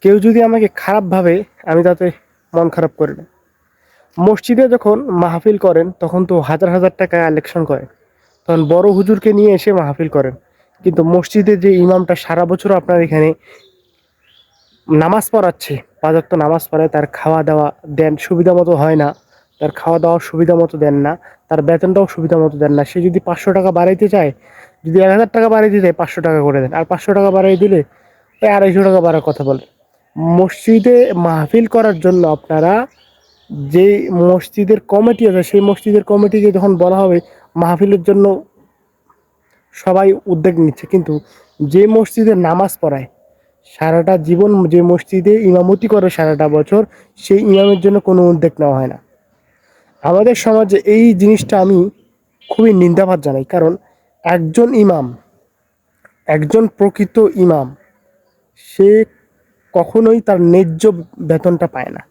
কেউ যদি আমাকে খারাপ ভাবে আমি তাতে মন খারাপ করি না। মসজিদে যখন মাহফিল করেন তখন তো হাজার হাজার টাকা কালেকশন করেন, তখন বড় হুজুরকে নিয়ে এসে মাহফিল করেন। কিন্তু মসজিদে যে ইমামটা সারা বছর আপনার এখানে নামাজ পড়াচ্ছে, ৫ ওয়াক্ত নামাজ পড়ায়, তার খাওয়া দাওয়া দেন সুবিধা মতো হয় না, তার খাওয়া দাওয়া সুবিধা মতো দেন না, তার বেতনটাও সুবিধা মতো দেন না। সে যদি ৫০০ টাকা বাড়াইতে চায়, যদি ১,০০০ টাকা বাড়াইতে চায়, ৫০০ টাকা করে দেন। আর ৫০০ টাকা বাড়াই দিলে ওই ২৫০ টাকা বাড়ার কথা বলে। মসজিদে মাহফিল করার জন্য আপনারা যে মসজিদের কমিটি আছে, সেই মসজিদের কমিটিকে যখন বলা হবে মাহফিলের জন্য সবাই উদ্যোগ নিচ্ছে, কিন্তু যে মসজিদে নামাজ পড়ায় সারাটা জীবন, যে মসজিদে ইমামতি করে সারাটা বছর, সেই ইমামের জন্য কোনো উদ্যোগ নেওয়া হয় না। আমাদের সমাজে এই জিনিসটা আমি খুবই নিন্দাবাদ জানাই। কারণ একজন ইমাম, একজন প্রকৃত ইমাম, সে কখনোই তার ন্যায্য বেতনটা পায় না।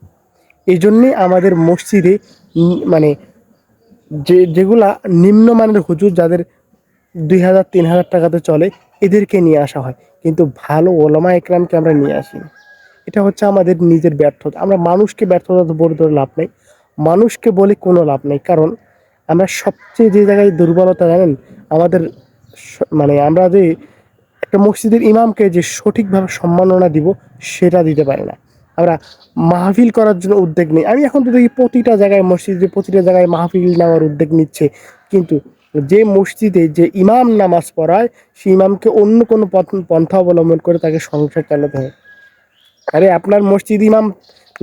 এই জন্যে আমাদের মসজিদে মানে যেগুলা নিম্নমানের হুজুর, যাদের ২,০০০-৩,০০০ টাকাতে চলে, এদেরকে নিয়ে আসা হয়, কিন্তু ভালো ওলামা একরামকে আমরা নিয়ে আসি না। এটা হচ্ছে আমাদের নিজের ব্যর্থতা। আমরা মানুষকে ব্যর্থতা বলে ধরে লাভ নেই, মানুষকে বলে কোনো লাভ নেই। কারণ আমরা সবচেয়ে যে জায়গায় দুর্বলতা জানেন, আমাদের মানে আমরা যে একটা মসজিদের ইমামকে যে সঠিকভাবে সম্মাননা দিব, সেটা দিতে পারি না। আমরা মাহফিল করার জন্য উদ্যোগ নিই। আমি এখন তো দেখি প্রতিটা জায়গায় মসজিদে, প্রতিটা জায়গায় মাহফিল নেওয়ার উদ্যোগ নিচ্ছে, কিন্তু যে মসজিদে যে ইমাম নামাজ পড়ায়, সেই ইমামকে অন্য কোনো পন্থা অবলম্বন করে তাকে সংসার চালাতে হয়। আরে আপনার মসজিদ ইমাম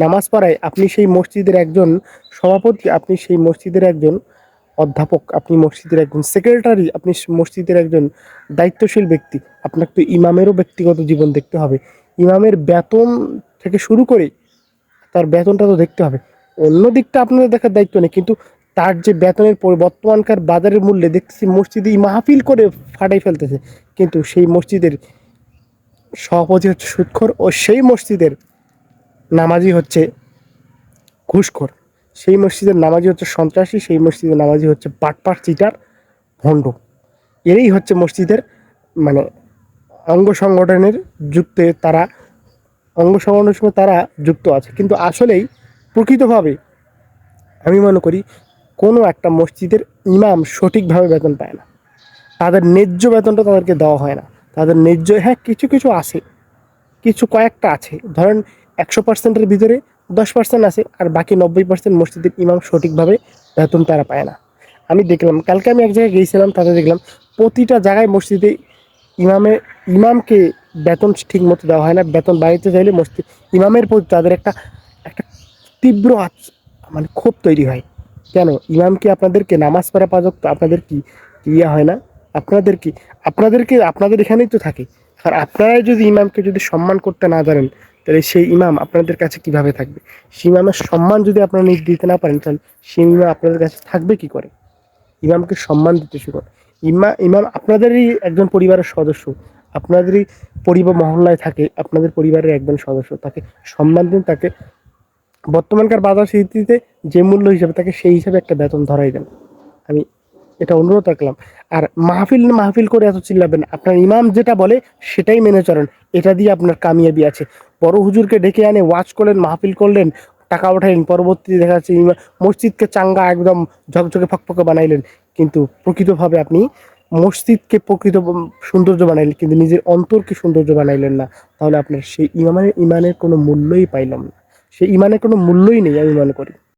নামাজ পড়ায়, আপনি সেই মসজিদের একজন সভাপতি, আপনি সেই মসজিদের একজন অধ্যাপক, আপনি মসজিদের একজন সেক্রেটারি, আপনি মসজিদের একজন দায়িত্বশীল ব্যক্তি। আপনাকে তো ইমামেরও ব্যক্তিগত জীবন দেখতে হবে। ইমামের বেতন থেকে শুরু করে তার বেতনটা তো দেখতে হবে। অন্য দিকটা আপনাদের দেখার দায়িত্ব নেই, কিন্তু তার যে বেতনের বর্তমানকার বাজারের মূল্যে দেখতেছি মসজিদে মাহফিল করে ফাটাই ফেলতেছে, কিন্তু সেই মসজিদের সভাপতি হচ্ছে সুদখোর, ও সেই মসজিদের নামাজি হচ্ছে ঘুষখোর, সেই মসজিদের নামাজি হচ্ছে সন্ত্রাসী, সেই মসজিদের নামাজি হচ্ছে বাটপার, চিটার, ভণ্ড। এরাই হচ্ছে মসজিদের মানে অঙ্গ সংগঠনের যুক্তে তারা, অঙ্গ সংগঠনের সঙ্গে তারা যুক্ত আছে। কিন্তু আসলেই প্রকৃতভাবে আমি মনে করি কোনো একটা মসজিদের ইমাম সঠিকভাবে বেতন পায় না। তাদের ন্যায্য বেতনটা তাদেরকে দেওয়া হয় না। তাদের ন্যায্য, হ্যাঁ কিছু কিছু আছে, কিছু কয়েকটা আছে, ধরেন ১০০%-এর ভিতরে ১০% আছে, আর বাকি ৯০% মসজিদের ইমাম সঠিকভাবে বেতন তারা পায় না। আমি দেখলাম, কালকে আমি এক জায়গায় গিয়েছিলাম, তাতে দেখলাম প্রতিটা জায়গায় মসজিদে ইমামকে বেতন ঠিক মতো দেওয়া হয় না। বেতন বাড়িতে চাইলে মসজিদ ইমামের প্রতি তাদের একটা একটা তীব্র মানে ক্ষোভ তৈরি হয়। কেন ইমামকে, আপনাদেরকে নামাজ পড়া পাজক তো আপনাদের কি ইয়া হয় না? আপনাদের কি, আপনাদের এখানেই তো থাকে। আর আপনারাই যদি ইমামকে যদি সম্মান করতে না জানেন, তাহলে সেই ইমাম আপনাদের কাছে কিভাবে থাকবে? সেই ইমামের সম্মান যদি আপনারা দিতে না পারেন, তাহলে সেই ইমাম আপনাদের কাছে থাকবে কি করে? ইমামকে সম্মান দিতে শিখুন। ইমাম আপনাদেরই একজন পরিবারের সদস্য, আপনাদেরই পরিবার মহল্লায় থাকে, আপনাদের পরিবারের একজন সদস্য, তাকে সম্মান দিন, তাকে বর্তমানকার বাজার স্বীকৃতিতে যে মূল্য হিসাবে তাকে সেই হিসাবে একটা বেতন ধরাই দেন। আমি এটা অনুরোধ রাখলাম। আর মাহফিল করে এত চিল্লাবেন, আপনার ইমাম যেটা বলে সেটাই মেনে চলেন, এটা দিয়ে আপনার কামিয়াবি আছে। বড় হুজুরকে ডেকে আনে ওয়াজ করলেন, মাহফিল করলেন, টাকা উঠাইলেন, পরবর্তীতে দেখা যাচ্ছে মসজিদকে চাঙ্গা একদম ঝকঝকে ফকফকে বানাইলেন, কিন্তু প্রকৃতভাবে আপনি মসজিদকে প্রকৃত সৌন্দর্য বানাইলেন, কিন্তু নিজের অন্তরকে সৌন্দর্য বানাইলেন না। তাহলে আপনার সেই ইমানের কোনো মূল্যই পাইলাম না, সেই ইমানের কোনো মূল্যই নেই আমি মনে করি।